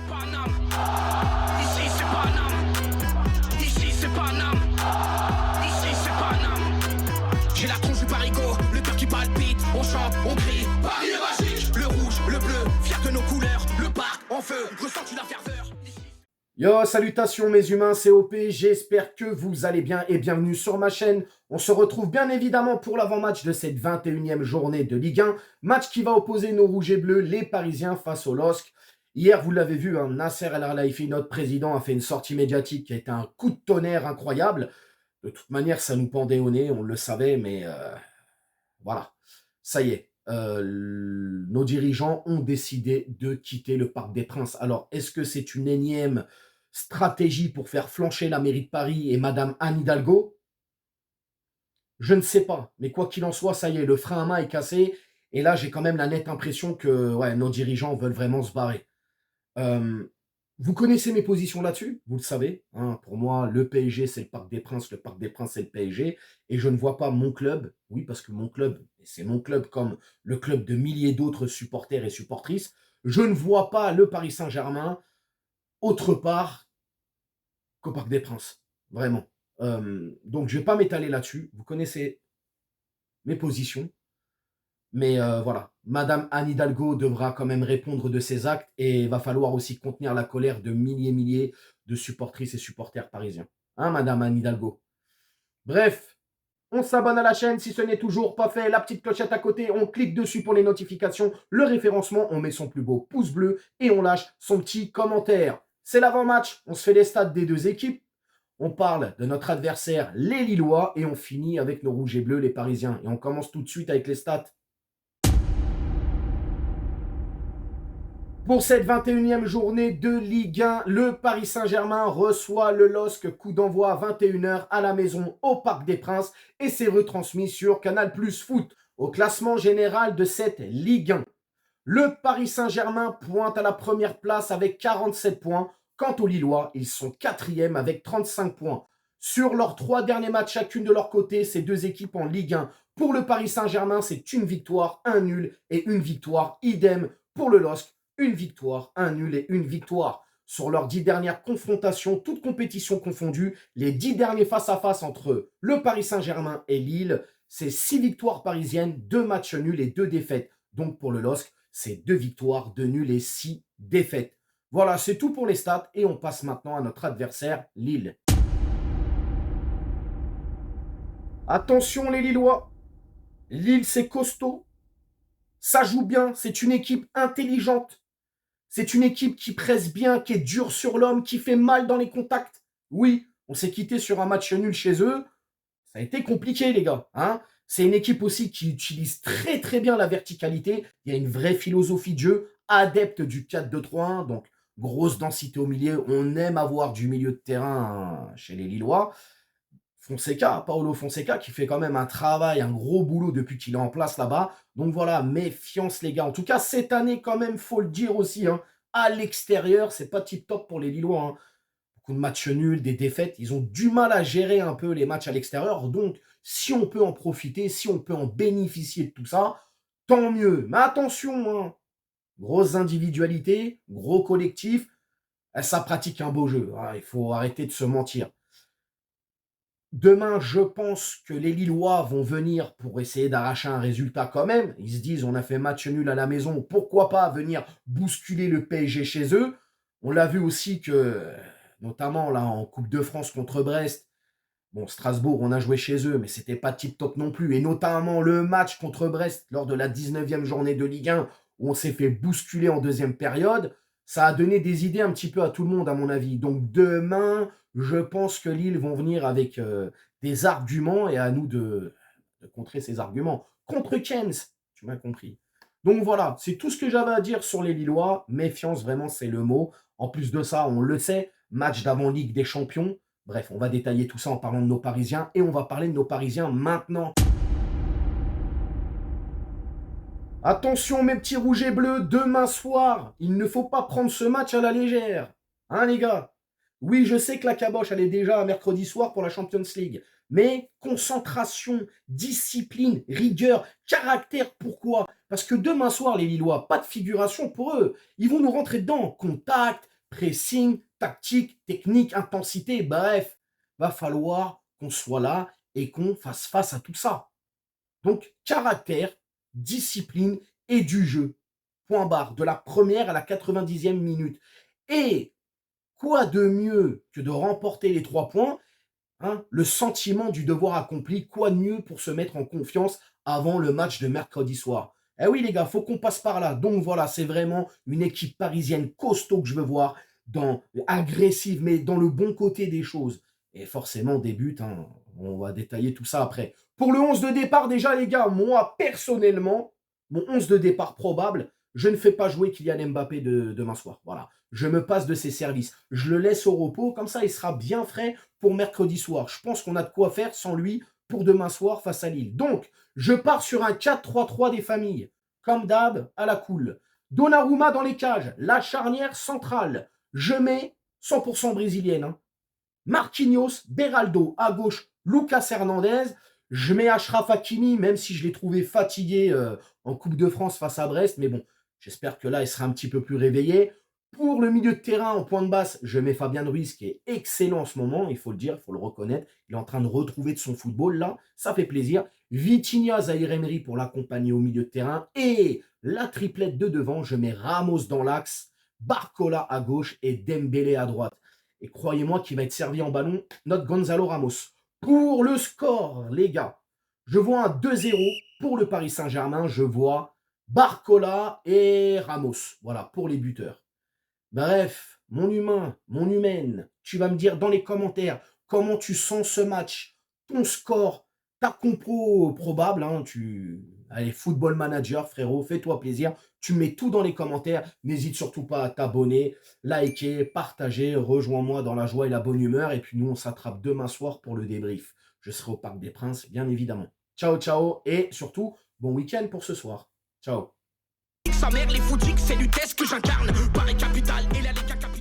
Paname. Ici c'est Paname. Ici c'est Paname. Ici c'est Paname. J'ai la tronche du parigo, le cœur qui palpite. On chante, on crie, Paris est magique. Le rouge, le bleu, fier de nos couleurs. Le parc en feu, ressens-tu la ferveur? Yo, salutations mes humains, c'est OP, j'espère que vous allez bien et bienvenue sur ma chaîne. On se retrouve bien évidemment pour l'avant-match de cette 21e journée de Ligue 1. Match qui va opposer nos rouges et bleus, les Parisiens face au LOSC. Hier, vous l'avez vu, Nasser El Khelaifi, notre président, a fait une sortie médiatique qui a été un coup de tonnerre incroyable. De toute manière, ça nous pendait au nez, on le savait, mais voilà, ça y est. Nos dirigeants ont décidé de quitter le Parc des Princes. Alors, est-ce que c'est une énième stratégie pour faire flancher la mairie de Paris et Madame Anne Hidalgo? Je ne sais pas, mais quoi qu'il en soit, ça y est, le frein à main est cassé. Et là, j'ai quand même la nette impression que ouais, nos dirigeants veulent vraiment se barrer. Vous connaissez mes positions là-dessus, vous le savez. Pour moi, le PSG, c'est le Parc des Princes. Le Parc des Princes, c'est le PSG. Et je ne vois pas mon club, oui, parce que mon club, c'est mon club comme le club de milliers d'autres supporters et supportrices. Je ne vois pas le Paris Saint-Germain autre part qu'au Parc des Princes. Vraiment. Donc, je ne vais pas m'étaler là-dessus. Vous connaissez mes positions. Mais voilà, Madame Anne Hidalgo devra quand même répondre de ses actes et il va falloir aussi contenir la colère de milliers de supportrices et supporters parisiens. Madame Anne Hidalgo? Bref, on s'abonne à la chaîne si ce n'est toujours pas fait. La petite clochette à côté, on clique dessus pour les notifications. Le référencement, on met son plus beau pouce bleu et on lâche son petit commentaire. C'est l'avant-match, on se fait les stats des deux équipes. On parle de notre adversaire, les Lillois, et on finit avec nos rouges et bleus, les Parisiens. Et on commence tout de suite avec les stats. Pour cette 21e journée de Ligue 1, le Paris Saint-Germain reçoit le LOSC, coup d'envoi à 21h à la maison au Parc des Princes et c'est retransmis sur Canal+ Foot. Au classement général de cette Ligue 1, le Paris Saint-Germain pointe à la première place avec 47 points. Quant aux Lillois, ils sont 4e avec 35 points. Sur leurs 3 derniers matchs chacune de leur côté, ces deux équipes en Ligue 1. Pour le Paris Saint-Germain, c'est une victoire, un nul et une victoire. Idem pour le LOSC. Une victoire, un nul et une victoire. Sur leurs 10 dernières confrontations, toutes compétitions confondues, les 10 derniers face-à-face entre le Paris Saint-Germain et Lille, c'est 6 victoires parisiennes, 2 matchs nuls et 2 défaites. Donc pour le LOSC, c'est 2 victoires, 2 nuls et 6 défaites. Voilà, c'est tout pour les stats et on passe maintenant à notre adversaire, Lille. Attention les Lillois, Lille c'est costaud, ça joue bien, c'est une équipe intelligente. C'est une équipe qui presse bien, qui est dure sur l'homme, qui fait mal dans les contacts. Oui, on s'est quitté sur un match nul chez eux. Ça a été compliqué, les gars. C'est une équipe aussi qui utilise très bien la verticalité. Il y a une vraie philosophie de jeu, adepte du 4-2-3-1. Donc, grosse densité au milieu. On aime avoir du milieu de terrain chez les Lillois. Paolo Fonseca, qui fait quand même un travail, un gros boulot depuis qu'il est en place là-bas. Donc voilà, méfiance les gars. En tout cas, cette année quand même, faut le dire aussi, à l'extérieur, c'est pas tip-top pour les Lillois. Beaucoup de matchs nuls, des défaites. Ils ont du mal à gérer un peu les matchs à l'extérieur. Donc, si on peut en profiter, si on peut en bénéficier de tout ça, tant mieux. Mais attention, grosse individualité, gros collectif, ça pratique un beau jeu. Il faut arrêter de se mentir. Demain, je pense que les Lillois vont venir pour essayer d'arracher un résultat quand même. Ils se disent, on a fait match nul à la maison, pourquoi pas venir bousculer le PSG chez eux. On l'a vu aussi que, notamment là en Coupe de France contre Brest, bon, Strasbourg, on a joué chez eux, mais c'était pas tip-top non plus. Et notamment le match contre Brest lors de la 19e journée de Ligue 1, où on s'est fait bousculer en deuxième période. Ça a donné des idées un petit peu à tout le monde, à mon avis. Donc demain, je pense que Lille vont venir avec des arguments et à nous de contrer ces arguments. Contre Keynes, tu m'as compris. Donc voilà, c'est tout ce que j'avais à dire sur les Lillois. Méfiance, vraiment, c'est le mot. En plus de ça, on le sait, match d'avant-Ligue des Champions. Bref, on va détailler tout ça en parlant de nos Parisiens et on va parler de nos Parisiens maintenant. Attention mes petits rouges et bleus, demain soir, il ne faut pas prendre ce match à la légère. Les gars? Oui, je sais que la caboche, elle est déjà à mercredi soir pour la Champions League. Mais concentration, discipline, rigueur, caractère, pourquoi? Parce que demain soir, les Lillois, pas de figuration pour eux. Ils vont nous rentrer dedans. Contact, pressing, tactique, technique, intensité, bref, va falloir qu'on soit là et qu'on fasse face à tout ça. Donc, caractère, discipline et du jeu. Point barre, de la première à la 90e minute. Et quoi de mieux que de remporter les 3 points, hein, le sentiment du devoir accompli, quoi de mieux pour se mettre en confiance avant le match de mercredi soir. Eh oui les gars, faut qu'on passe par là. Donc voilà, c'est vraiment une équipe parisienne costaud que je veux voir, agressive, mais dans le bon côté des choses. Et forcément, des buts, hein, on va détailler tout ça après. Pour le 11 de départ, déjà les gars, moi personnellement, mon 11 de départ probable, je ne fais pas jouer Kylian Mbappé demain soir. Voilà, je me passe de ses services. Je le laisse au repos, comme ça il sera bien frais pour mercredi soir. Je pense qu'on a de quoi faire sans lui pour demain soir face à Lille. Donc, je pars sur un 4-3-3 des familles. Comme d'hab, à la cool. Donnarumma dans les cages, la charnière centrale. Je mets 100% brésilienne. Hein. Marquinhos, Beraldo à gauche, Lucas Hernandez. Je mets Achraf Hakimi, même si je l'ai trouvé fatigué en Coupe de France face à Brest. Mais bon, j'espère que là, il sera un petit peu plus réveillé. Pour le milieu de terrain, en point de basse, je mets Fabien Ruiz, qui est excellent en ce moment, il faut le dire, il faut le reconnaître. Il est en train de retrouver de son football, là, ça fait plaisir. Vitinha, Zahir Emery pour l'accompagner au milieu de terrain. Et la triplette de devant, je mets Ramos dans l'axe, Barcola à gauche et Dembélé à droite. Et croyez-moi qu'il va être servi en ballon, notre Gonzalo Ramos. Pour le score, les gars, je vois un 2-0 pour le Paris Saint-Germain. Je vois Barcola et Ramos. Voilà, pour les buteurs. Bref, mon humain, mon humaine, tu vas me dire dans les commentaires comment tu sens ce match, ton score, ta compo probable. Hein, Allez, Football Manager, frérot, fais-toi plaisir. Tu mets tout dans les commentaires. N'hésite surtout pas à t'abonner, liker, partager. Rejoins-moi dans la joie et la bonne humeur. Et puis nous, on s'attrape demain soir pour le débrief. Je serai au Parc des Princes, bien évidemment. Ciao, ciao. Et surtout, bon week-end pour ce soir. Ciao. Sa mère, les footix, c'est l'UTES que j'incarne. Paris Capital et la Liga Capitale.